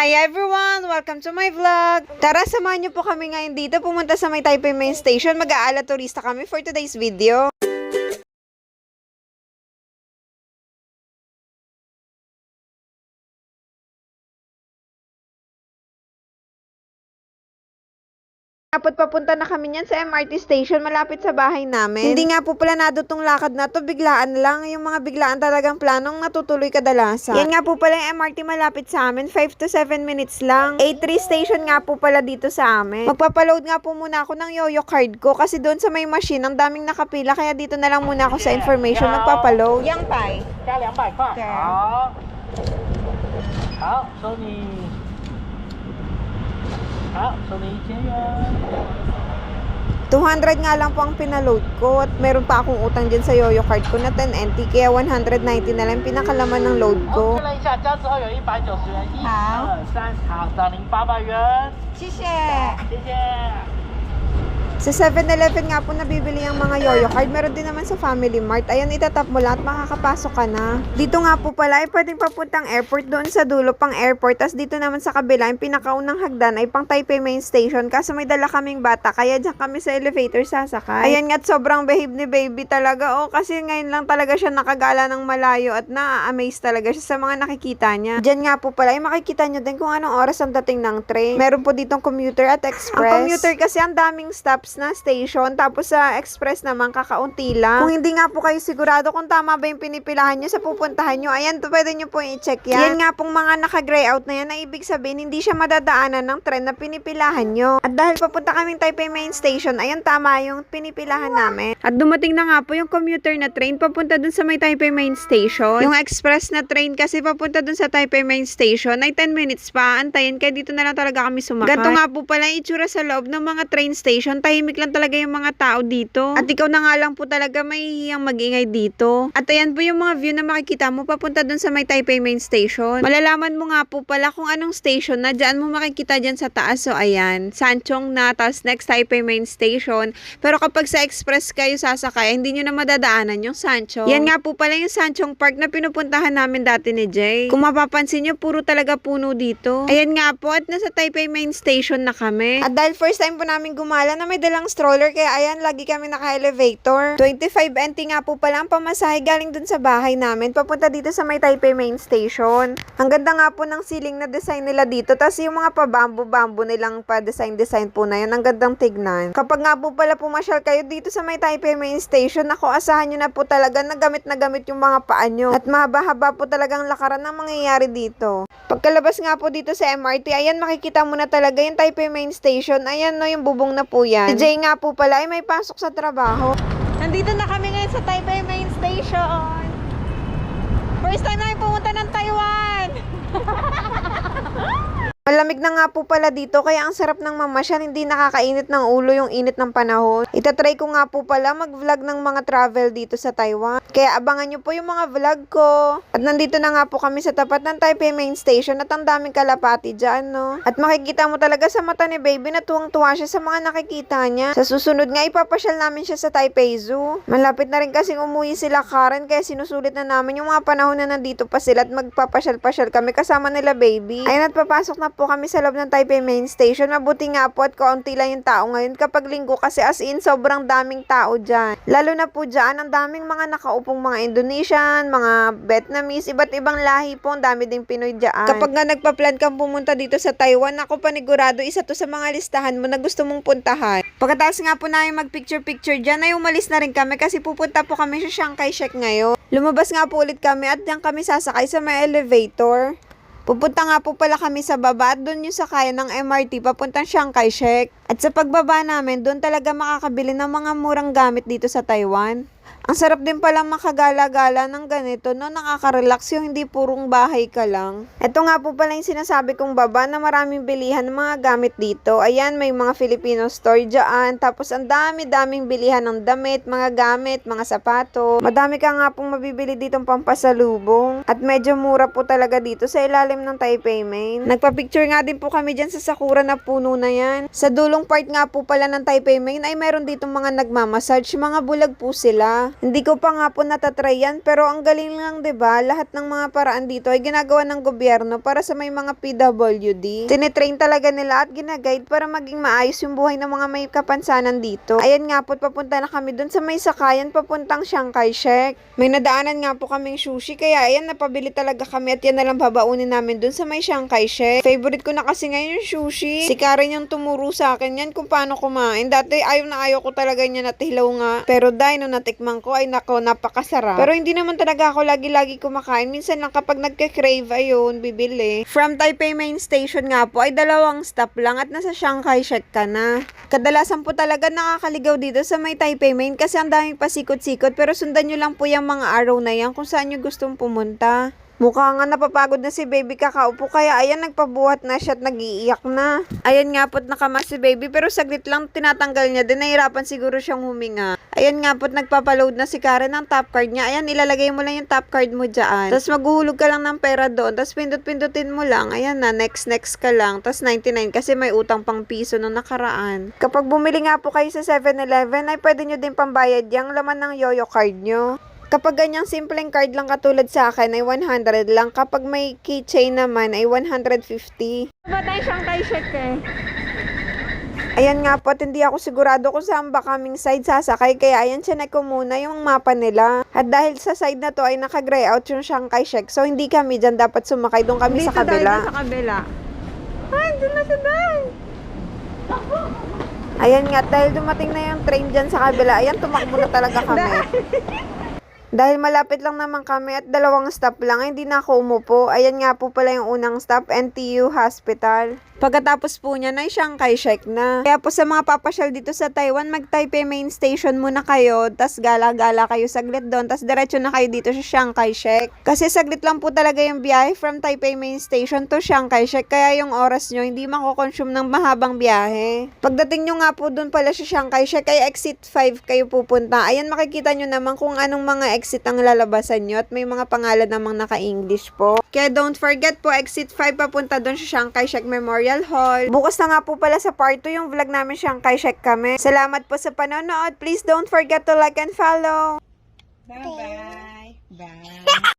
Hi everyone! Welcome to my vlog! Tara, samahan niyo po kami ngayon dito. Pumunta sa may Taipei Main Station. Mag-aala turista kami for today's video. Dapat papunta na kami niyan sa MRT station malapit sa bahay namin. Hindi nga po planado tong lakad na to, biglaan lang. Yung mga biglaan talagang planong natutuloy kadalasan. Yan nga po pala yung MRT malapit sa amin, 5 to 7 minutes lang. A3 station nga po pala dito sa amin. Magpapaload nga po muna ako ng yoyo card ko kasi doon sa may machine ang daming nakapila, kaya dito na lang muna ako sa information magpapaload. Yang pai. 加200块。对好，好，收你。好，收你1000元。 200 nga lang po ang pinaload ko at meron pa akong utang dyan sa yoyo card ko na 10 NT, kaya 190 na lang pinakalaman ng load ko. 确认一下，加之后有190元。1、2、3，好，找您800元。谢谢。谢谢。 Sa 7-Eleven nga po nabibili ang mga yoyo card. Meron din naman sa Family Mart. Ayan, itatap mo lang at makakapasok ka na. Dito nga po pala ay pwedeng papuntang airport, doon sa dulo pang airport. Tapos dito naman sa kabila, yung pinakaunang hagdan ay pang Taipei Main Station. Kaso may dala kaming bata, kaya dyan kami sa elevator sasakay. Ayan nga, sobrang behave ni baby talaga. Kasi ngayon lang talaga siya nakagala ng malayo at na-amaze talaga siya sa mga nakikita niya. Dyan nga po pala ay makikita nyo din kung anong oras ang dating ng train. Meron po ditong commuter at express. Ang commuter kasi ang daming stops na station, tapos sa express naman kakaunti lang. Kung hindi nga po kayo sigurado kung tama ba yung pinipilahan nyo sa pupuntahan nyo, ayan, pwede nyo po i-check yan. Yan nga pong mga naka-gray out na yan, na ibig sabihin hindi siya madadaanan ng tren na pinipilahan nyo. At dahil papunta kaming Taipei Main Station, ayan, tama yung pinipilahan namin. At dumating na nga po yung commuter na train papunta dun sa may Taipei Main Station. Yung express na train kasi papunta dun sa Taipei Main Station ay 10 minutes pa antayin, kaya dito na lang talaga kami sumakay. Ganto nga po pala yung itsura sa loob ng mga train station. Tahimik lang talaga yung mga tao dito. At ikaw na nga lang po talaga mahihiyang mag-ingay dito. At ayan po yung mga view na makikita mo papunta dun sa may Taipei Main Station. Malalaman mo nga po pala kung anong station na dyan mo makikita dyan sa taas. So ayan, Sanchong na, tapos next Taipei Main Station. Pero kapag sa express kayo sasakay, hindi nyo na madadaanan yung Sanchong. Yan nga po pala yung Sanchong Park na pinupuntahan namin dati ni Jay. Kung mapapansin nyo, puro talaga puno dito. Ayan nga po, at nasa Taipei Main Station na kami. At dahil first time po namin gumala na may dalang stroller, kaya ayan, lagi kami naka-elevator. 25 NT nga po pala ang pamasahe galing dun sa bahay namin papunta dito sa may Taipei Main Station. Ang ganda nga po ng ceiling na design nila dito, tapos yung mga pa-bamboo-bamboo nilang pa-design-design po na yun, ang gandang tignan. Kapag nga po pala pumasyal kayo dito sa may Taipei Main Station, ako, asahan nyo na po talaga na gamit yung mga paa nyo. At mahaba-haba po talagang lakaran ng mangyayari dito. Pagkalabas nga po dito sa MRT, ayan, makikita mo na talaga yung Taipei Main Station. Ayan, no, yung bubong na po yan. Si Jay nga po pala ay may pasok sa trabaho. Nandito na kami ngayon sa Taipei Main Station. First time namin pumunta ng Taiwan. Malamig na nga po pala dito, kaya ang sarap ng mamasyal, hindi nakakainit ng ulo yung init ng panahon. Itatry ko nga po pala mag-vlog ng mga travel dito sa Taiwan. Kaya abangan nyo po yung mga vlog ko. At nandito na nga po kami sa tapat ng Taipei Main Station at ang daming kalapati dyan, no? At makikita mo talaga sa mata ni baby na tuwang-tuwa siya sa mga nakikita niya. Sa susunod nga, ipapasyal namin siya sa Taipei Zoo. Malapit na rin kasing umuwi sila Karen, kaya sinusulit na namin yung mga panahon na nandito pa sila at magpapasyal-pasyal kami kasama nila baby. Ayun, at papasok na po kami sa loob ng Taipei Main Station. Mabuti nga po at kaunti lang yung tao ngayon kapag linggo, kasi as in sobrang daming tao dyan. Lalo na po dyan, ang daming mga nakaupong mga Indonesian, mga Vietnamese, iba't ibang lahi po, ang dami ding Pinoy dyan. Kapag nga nagpa-plan kang pumunta dito sa Taiwan, ako panigurado isa to sa mga listahan mo na gusto mong puntahan. Pagkatapos nga po namin mag-picture-picture dyan, ay umalis na rin kami kasi pupunta po kami sa Chiang Kai-shek ngayon. Lumabas nga po ulit kami at dyan kami sasakay sa may elevator. Pupunta nga po pala kami sa baba at doon yung sakayan ng MRT papuntang Chiang Kai-shek. At sa pagbaba namin, doon talaga makakabili ng mga murang gamit dito sa Taiwan. Ang sarap din pala makagala-gala ng ganito, no? Nakaka-relax yung hindi purong bahay ka lang. Ito nga po pala yung sinasabi kong baba na maraming bilihan ng mga gamit dito. Ayan, may mga Filipino store dyan. Tapos ang dami-daming bilihan ng damit, mga gamit, mga sapato. Madami ka nga pong mabibili ditong pampasalubong. At medyo mura po talaga dito sa ilalim ng Taipei Main. Nagpa-picture nga din po kami dyan sa sakura na puno na yan. Sa dulong part nga po pala ng Taipei Main ay meron ditong mga nagmamassage. Mga bulag po sila. Hindi ko pa nga po natatry yan, pero ang galing lang 'di ba? Lahat ng mga paraan dito ay ginagawa ng gobyerno para sa may mga PWD. Tinitrain talaga nila at ginaguide para maging maayos yung buhay ng mga may kapansanan dito. Ayan nga po, papunta na kami dun sa may sakayan papuntang Chiang Kai-shek. May nadaanan nga po kaming sushi, kaya ayan, napabili talaga kami at yan na lang babaunin namin dun sa may Chiang Kai-shek. Favorite ko na kasi ngayon yung sushi. Si Karen yung tumuro sa akin yan kung paano kumain. Dati ayaw na ayaw ko talaga niya, natihlaw nga. Pero dahil nung natikman ko, ay nako, napakasarap. Pero hindi naman talaga ako lagi-lagi kumakain. Minsan lang kapag nagka-crave, ayun, bibili. From Taipei Main Station nga po, ay 2 stop lang at nasa Chiang Kai-shek ka na. Kadalasan po talaga nakakaligaw dito sa may Taipei Main kasi ang daming pasikot-sikot, pero sundan nyo lang po yung mga araw na yan kung saan nyo gustong pumunta. Mukha nga napapagod na si baby kakaupo, kaya ayan, nagpabuhat na siya at nag-iiyak na. Ayan nga po't nakamas si baby, pero saglit lang tinatanggal niya din, nahirapan siguro siyang huminga. Ayan nga po't nagpapaload na si Karen ng top card niya. Ayan, ilalagay mo lang yung top card mo dyan. Tapos maghuhulog ka lang ng pera doon, tapos pindot-pindutin mo lang. Ayan na, next ka lang. Tapos 99 kasi may utang pang piso nung nakaraan. Kapag bumili nga po kayo sa 7-Eleven, ay pwede nyo din pambayad yung laman ng yoyo card nyo. Kapag ganyang simpleng card lang katulad sa akin ay 100 lang. Kapag may keychain naman ay 150. Ba tayo Chiang Kai-shek eh? Ayan nga po, at hindi ako sigurado kung saan ba kaming side sasakay. Kaya ayan, chinek ko muna yung mapa nila. At dahil sa side na to ay naka-gray out yung Chiang Kai-shek, so hindi kami dyan dapat sumakay. Doon kami sa kabila. Dito sa kabila. Ay, doon na sa dahil. Ayan nga, dahil dumating na yung train dyan sa kabila. Ayan, tumakbo na talaga kami. Dahil malapit lang naman kami at 2 stop lang, hindi na ako umupo. Ayan nga po pala yung unang stop, NTU Hospital. Pagkatapos po niya ay Chiang Kai-shek na. Kaya po sa mga papasyal dito sa Taiwan, mag-Taipei Main Station muna kayo, tas gala-gala kayo saglit doon, tas diretso na kayo dito sa Chiang Kai-shek. Kasi saglit lang po talaga yung biyahe from Taipei Main Station to Chiang Kai-shek, kaya yung oras nyo hindi mako-consume ng mahabang biyahe. Pagdating nyo nga po doon pala sa Chiang Kai-shek, ay exit 5 kayo pupunta. Ayan, makikita nyo naman kung anong mga exit ang lalabasan nyo at may mga pangalan namang naka-English po. Kaya don't forget po, exit 5 papunta doon sa Chiang Kai-shek Memorial Hall. Bukas na nga po pala sa part 2 yung vlog namin Chiang Kai-shek kami. Salamat po sa panonood. Please don't forget to like and follow. Bye-bye. Bye.